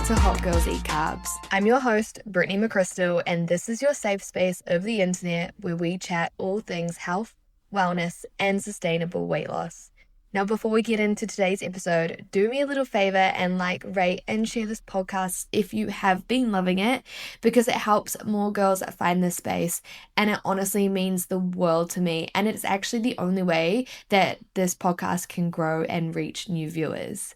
to Hot Girls Eat Carbs. I'm your host, Brittany McChrystal, and this is your safe space of the internet where we chat all things health, wellness, and sustainable weight loss. Now, before we get into today's episode, do me a little favor and rate, and share this podcast if you have been loving it, because it helps more girls find this space, and it honestly means the world to me, and it's actually the only way that this podcast can grow and reach new viewers.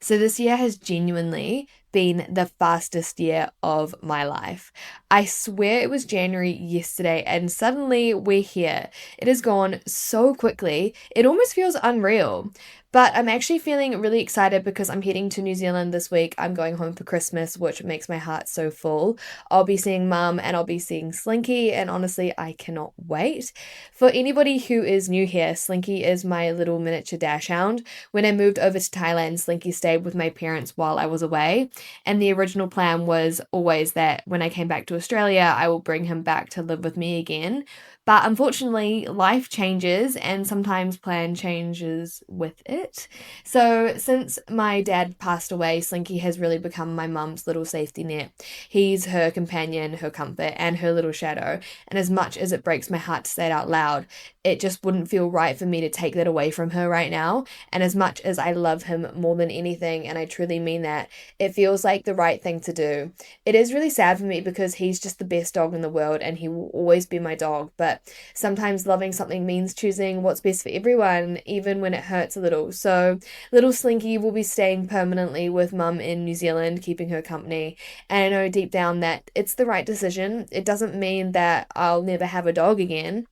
So this year has genuinely been the fastest year of my life. I swear it was January yesterday and suddenly we're here. It has gone so quickly, it almost feels unreal. But I'm actually feeling really excited because I'm heading to New Zealand this week. I'm going home for Christmas, which makes my heart so full. I'll be seeing Mum and I'll be seeing Slinky, and honestly, I cannot wait. For anybody who is new here, Slinky is my little miniature dachshund. When I moved over to Thailand, Slinky stayed with my parents while I was away, and the original plan was always that when I came back to Australia, I will bring him back to live with me again. But unfortunately, life changes and sometimes plan changes with it. So since my dad passed away, Slinky has really become my mum's little safety net. He's her companion, her comfort, and her little shadow. And as much as it breaks my heart to say it out loud, it just wouldn't feel right for me to take that away from her right now. And as much as I love him more than anything, and I truly mean that, it feels like the right thing to do. It is really sad for me because he's just the best dog in the world and he will always be my dog. But sometimes loving something means choosing what's best for everyone, even when it hurts a little. So little Slinky will be staying permanently with Mum in New Zealand, keeping her company. And I know deep down that it's the right decision. It doesn't mean that I'll never have a dog again.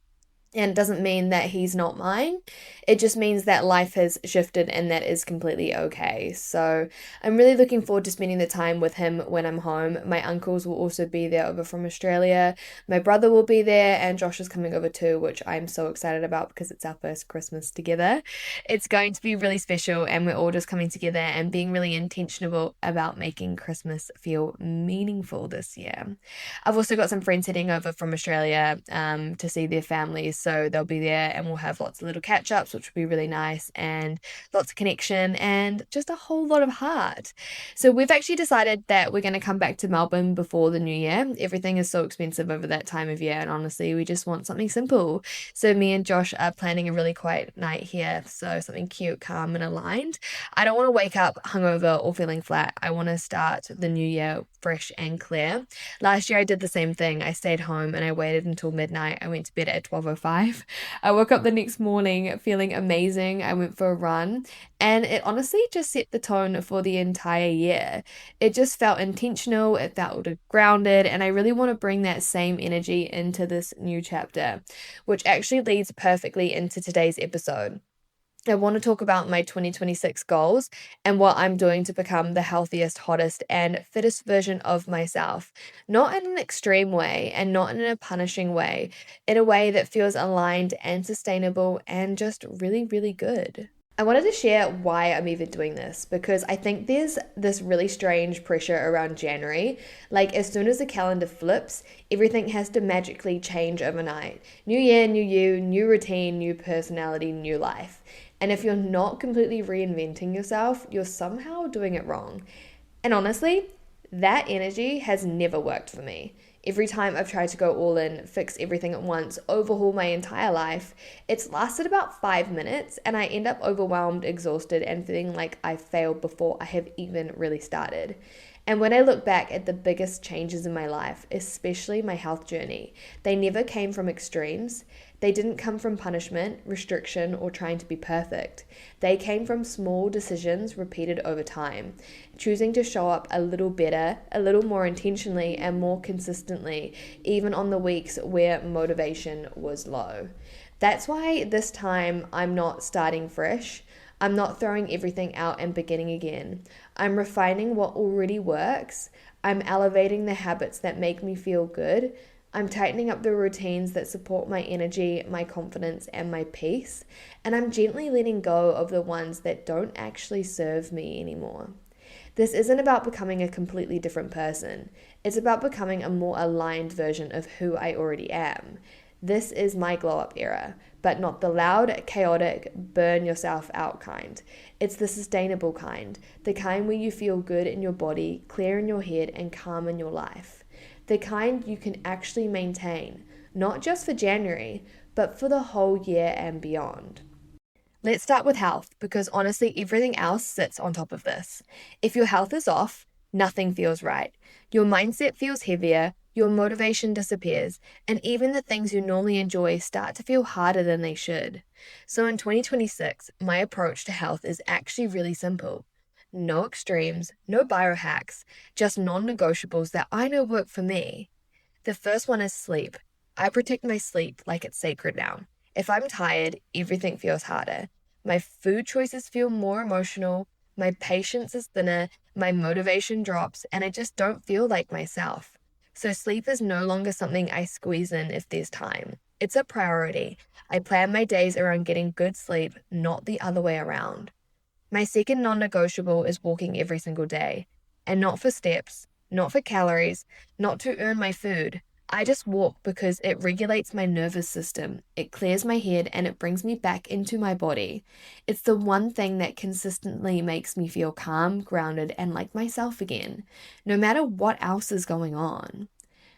And it doesn't mean that he's not mine. It just means that life has shifted and that is completely okay. So I'm really looking forward to spending the time with him when I'm home. My uncles will also be there over from Australia. My brother will be there and Josh is coming over too, which I'm so excited about because it's our first Christmas together. It's going to be really special and we're all just coming together and being really intentional about making Christmas feel meaningful this year. I've also got some friends heading over from Australia to see their families. So they'll be there and we'll have lots of little catch-ups, which will be really nice, and lots of connection and just a whole lot of heart. So we've actually decided that we're going to come back to Melbourne before the new year. Everything is so expensive over that time of year, and honestly, we just want something simple. So me and Josh are planning a really quiet night here. So something cute, calm, and aligned. I don't want to wake up hungover or feeling flat. I want to start the new year fresh and clear. Last year I did the same thing. I stayed home and I waited until midnight. I went to bed at 12:05. I woke up the next morning feeling amazing. I went for a run and it honestly just set the tone for the entire year. It just felt intentional, it felt grounded, and I really want to bring that same energy into this new chapter, which actually leads perfectly into today's episode. I want to talk about my 2026 goals and what I'm doing to become the healthiest, hottest, and fittest version of myself. Not in an extreme way and not in a punishing way, in a way that feels aligned and sustainable and just really, really good. I wanted to share why I'm even doing this because I think there's this really strange pressure around January. Like as soon as the calendar flips, everything has to magically change overnight. New year, new you, new routine, new personality, new life. And if you're not completely reinventing yourself, you're somehow doing it wrong. And honestly, that energy has never worked for me. Every time I've tried to go all in, fix everything at once, overhaul my entire life, it's lasted about 5 minutes and I end up overwhelmed, exhausted, and feeling like I failed before I have even really started. And when I look back at the biggest changes in my life, especially my health journey, they never came from extremes. They didn't come from punishment, restriction, or trying to be perfect. They came from small decisions repeated over time, choosing to show up a little better, a little more intentionally, and more consistently, even on the weeks where motivation was low. That's why this time I'm not starting fresh. I'm not throwing everything out and beginning again. I'm refining what already works. I'm elevating the habits that make me feel good. I'm tightening up the routines that support my energy, my confidence, and my peace. And I'm gently letting go of the ones that don't actually serve me anymore. This isn't about becoming a completely different person. It's about becoming a more aligned version of who I already am. This is my glow up era. but not the loud, chaotic, burn yourself out kind. It's the sustainable kind, the kind where you feel good in your body, clear in your head, and calm in your life. The kind you can actually maintain, not just for January, but for the whole year and beyond. Let's start with health, because honestly, everything else sits on top of this. If your health is off, nothing feels right. Your mindset feels heavier, your motivation disappears, and even the things you normally enjoy start to feel harder than they should. So in 2026, my approach to health is actually really simple. No extremes, no biohacks, just non-negotiables that I know work for me. The first one is sleep. I protect my sleep like it's sacred now. If I'm tired, everything feels harder. My food choices feel more emotional, my patience is thinner, my motivation drops, and I just don't feel like myself. So sleep is no longer something I squeeze in if there's time. It's a priority. I plan my days around getting good sleep, not the other way around. My second non-negotiable is walking every single day. And not for steps, not for calories, not to earn my food. I just walk because it regulates my nervous system, it clears my head, and it brings me back into my body. It's the one thing that consistently makes me feel calm, grounded, and like myself again, no matter what else is going on.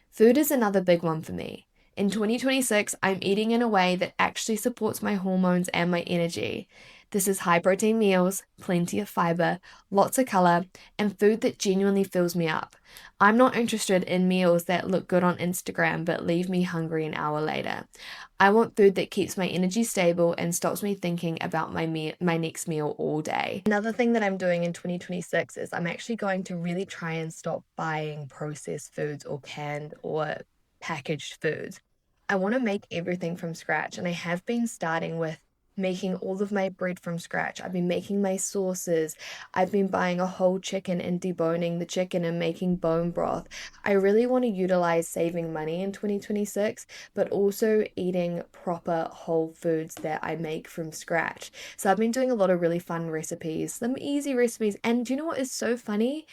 Food is another big one for me. In 2026, I'm eating in a way that actually supports my hormones and my energy. This is high protein meals, plenty of fiber, lots of color, and food that genuinely fills me up. I'm not interested in meals that look good on Instagram but leave me hungry an hour later. I want food that keeps my energy stable and stops me thinking about my next meal all day. Another thing that I'm doing in 2026 is I'm actually going to really try and stop buying processed foods or canned or packaged foods. I want to make everything from scratch, and I have been starting with making all of my bread from scratch. I've been making my sauces. I've been buying a whole chicken and deboning the chicken and making bone broth. I really want to utilize saving money in 2026, but also eating proper whole foods that I make from scratch. So I've been doing a lot of really fun recipes, some easy recipes. And do you know what is so funny?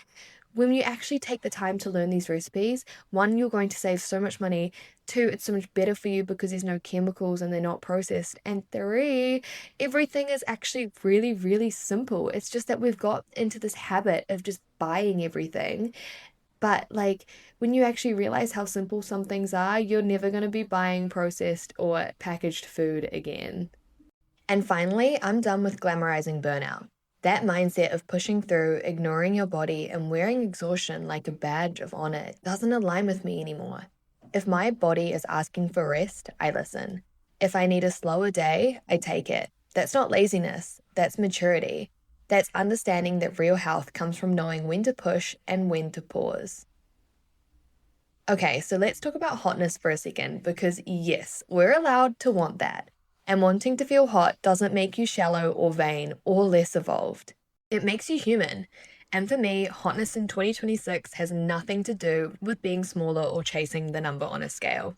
When you actually take the time to learn these recipes, one, you're going to save so much money. Two, it's so much better for you because there's no chemicals and they're not processed. And three, everything is actually really, really simple. It's just that we've got into this habit of just buying everything. But like when you actually realize how simple some things are, you're never going to be buying processed or packaged food again. And finally, I'm done with glamorizing burnout. That mindset of pushing through, ignoring your body, and wearing exhaustion like a badge of honor doesn't align with me anymore. If my body is asking for rest, I listen. If I need a slower day, I take it. That's not laziness, that's maturity. That's understanding that real health comes from knowing when to push and when to pause. Okay, so let's talk about hotness for a second, because yes, we're allowed to want that. And wanting to feel hot doesn't make you shallow or vain or less evolved. It makes you human. And for me, hotness in 2026 has nothing to do with being smaller or chasing the number on a scale.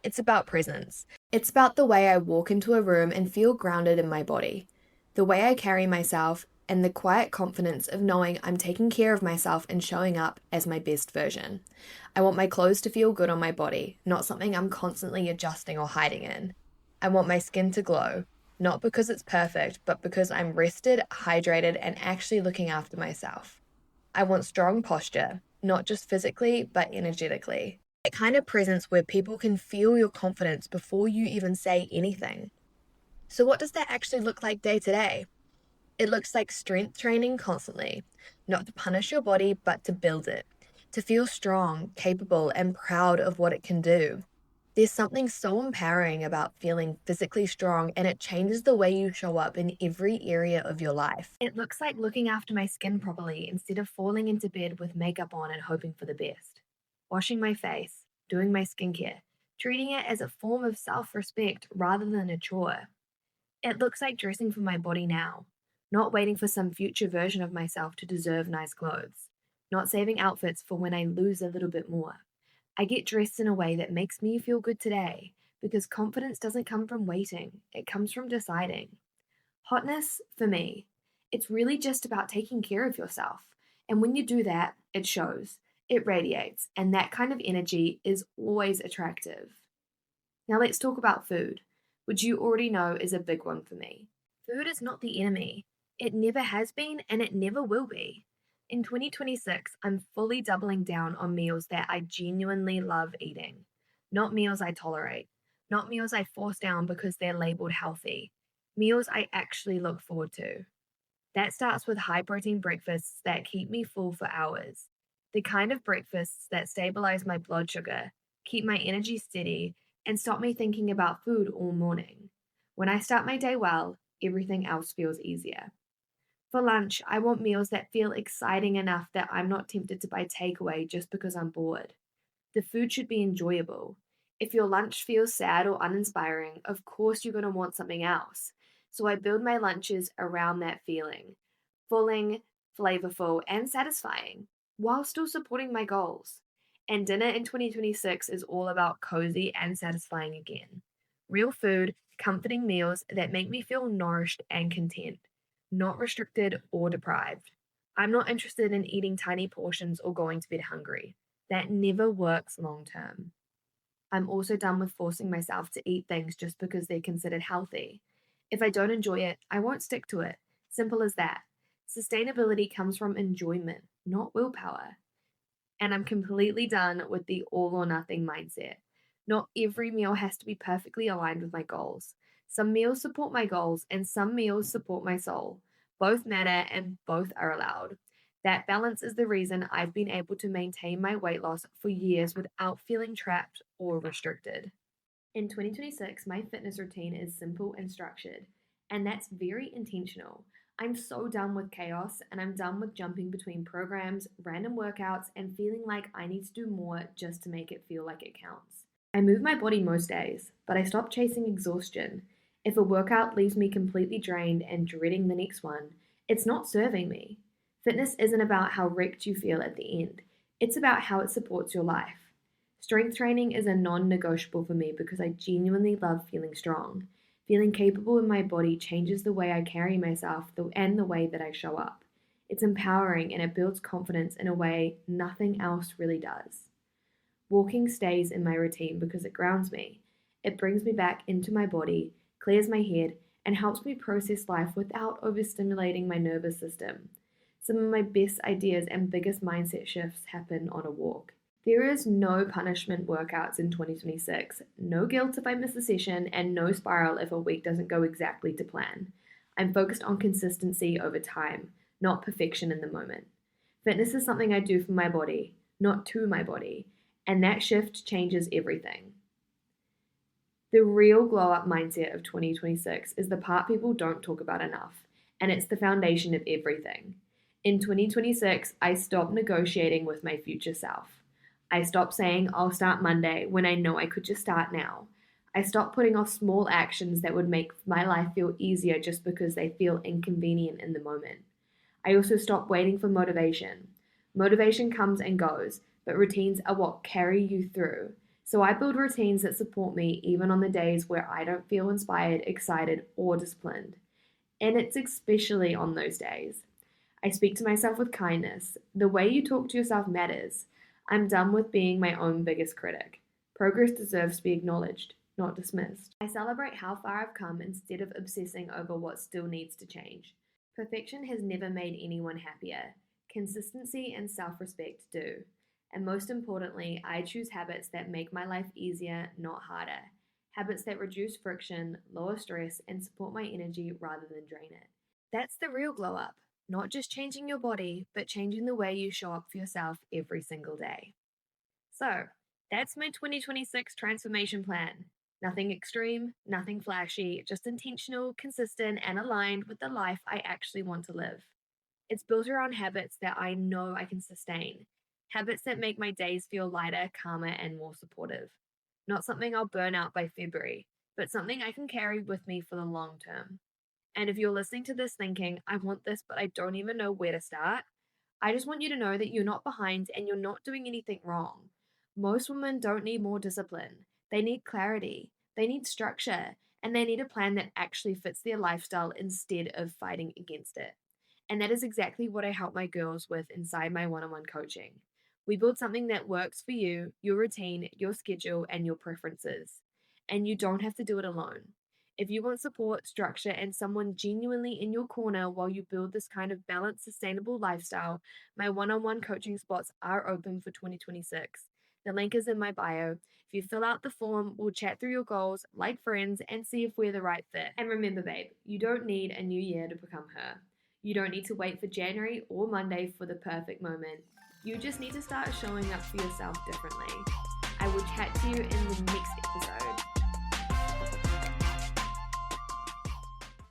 It's about presence. It's about the way I walk into a room and feel grounded in my body, the way I carry myself, and the quiet confidence of knowing I'm taking care of myself and showing up as my best version. I want my clothes to feel good on my body, not something I'm constantly adjusting or hiding in. I want my skin to glow, not because it's perfect, but because I'm rested, hydrated, and actually looking after myself. I want strong posture, not just physically, but energetically. That kind of presence where people can feel your confidence before you even say anything. So what does that actually look like day to day? It looks like strength training constantly, not to punish your body, but to build it, to feel strong, capable, and proud of what it can do. There's something so empowering about feeling physically strong, and it changes the way you show up in every area of your life. It looks like looking after my skin properly instead of falling into bed with makeup on and hoping for the best. Washing my face, doing my skincare, treating it as a form of self-respect rather than a chore. It looks like dressing for my body now, not waiting for some future version of myself to deserve nice clothes, not saving outfits for when I lose a little bit more. I get dressed in a way that makes me feel good today, because confidence doesn't come from waiting, it comes from deciding. Hotness, for me, it's really just about taking care of yourself. And when you do that, it shows, it radiates, and that kind of energy is always attractive. Now let's talk about food, which you already know is a big one for me. Food is not the enemy. It never has been and it never will be. In 2026, I'm fully doubling down on meals that I genuinely love eating, not meals I tolerate, not meals I force down because they're labeled healthy, meals I actually look forward to. That starts with high protein breakfasts that keep me full for hours. The kind of breakfasts that stabilize my blood sugar, keep my energy steady, and stop me thinking about food all morning. When I start my day well, everything else feels easier. For lunch, I want meals that feel exciting enough that I'm not tempted to buy takeaway just because I'm bored. The food should be enjoyable. If your lunch feels sad or uninspiring, of course you're going to want something else. So I build my lunches around that feeling, filling, flavorful, and satisfying, while still supporting my goals. And dinner in 2026 is all about cozy and satisfying again. Real food, comforting meals that make me feel nourished and content, not restricted or deprived. I'm not interested in eating tiny portions or going to bed hungry. That never works long term. I'm also done with forcing myself to eat things just because they're considered healthy. If I don't enjoy it, I won't stick to it. Simple as that. Sustainability comes from enjoyment, not willpower. And I'm completely done with the all or nothing mindset. Not every meal has to be perfectly aligned with my goals. Some meals support my goals, and some meals support my soul. Both matter and both are allowed. That balance is the reason I've been able to maintain my weight loss for years without feeling trapped or restricted. In 2026, my fitness routine is simple and structured, and that's very intentional. I'm so done with chaos and I'm done with jumping between programs, random workouts, and feeling like I need to do more just to make it feel like it counts. I move my body most days, but I stop chasing exhaustion. If a workout leaves me completely drained and dreading the next one, it's not serving me. Fitness isn't about how wrecked you feel at the end, it's about how it supports your life. Strength training is a non negotiable for me because I genuinely love feeling strong. Feeling capable in my body changes the way I carry myself and the way that I show up. It's empowering and it builds confidence in a way nothing else really does. Walking stays in my routine because it grounds me. It brings me back into my body, clears my head, and helps me process life without overstimulating my nervous system. Some of my best ideas and biggest mindset shifts happen on a walk. There is no punishment workouts in 2026, no guilt if I miss a session, and no spiral if a week doesn't go exactly to plan. I'm focused on consistency over time, not perfection in the moment. Fitness is something I do for my body, not to my body, and that shift changes everything. The real glow up mindset of 2026 is the part people don't talk about enough, and it's the foundation of everything. In 2026, I stopped negotiating with my future self. I stopped saying I'll start Monday when I know I could just start now. I stopped putting off small actions that would make my life feel easier just because they feel inconvenient in the moment. I also stopped waiting for motivation. Motivation comes and goes, but routines are what carry you through. So I build routines that support me even on the days where I don't feel inspired, excited, or disciplined. And it's especially on those days. I speak to myself with kindness. The way you talk to yourself matters. I'm done with being my own biggest critic. Progress deserves to be acknowledged, not dismissed. I celebrate how far I've come instead of obsessing over what still needs to change. Perfection has never made anyone happier. Consistency and self respect do. And most importantly, I choose habits that make my life easier, not harder. Habits that reduce friction, lower stress, and support my energy rather than drain it. That's the real glow up. Not just changing your body, but changing the way you show up for yourself every single day. So, that's my 2026 transformation plan. Nothing extreme, nothing flashy, just intentional, consistent, and aligned with the life I actually want to live. It's built around habits that I know I can sustain, habits that make my days feel lighter, calmer, and more supportive. Not something I'll burn out by February, but something I can carry with me for the long term. And if you're listening to this thinking, I want this, but I don't even know where to start, I just want you to know that you're not behind and you're not doing anything wrong. Most women don't need more discipline. They need clarity, they need structure, and they need a plan that actually fits their lifestyle instead of fighting against it. And that is exactly what I help my girls with inside my one on one coaching. We build something that works for you, your routine, your schedule, and your preferences. And you don't have to do it alone. If you want support, structure, and someone genuinely in your corner while you build this kind of balanced, sustainable lifestyle, my one-on-one coaching spots are open for 2026. The link is in my bio. If you fill out the form, we'll chat through your goals like friends and see if we're the right fit. And remember, babe, you don't need a new year to become her. You don't need to wait for January or Monday for the perfect moment. You just need to start showing up for yourself differently. I will chat to you in the next episode.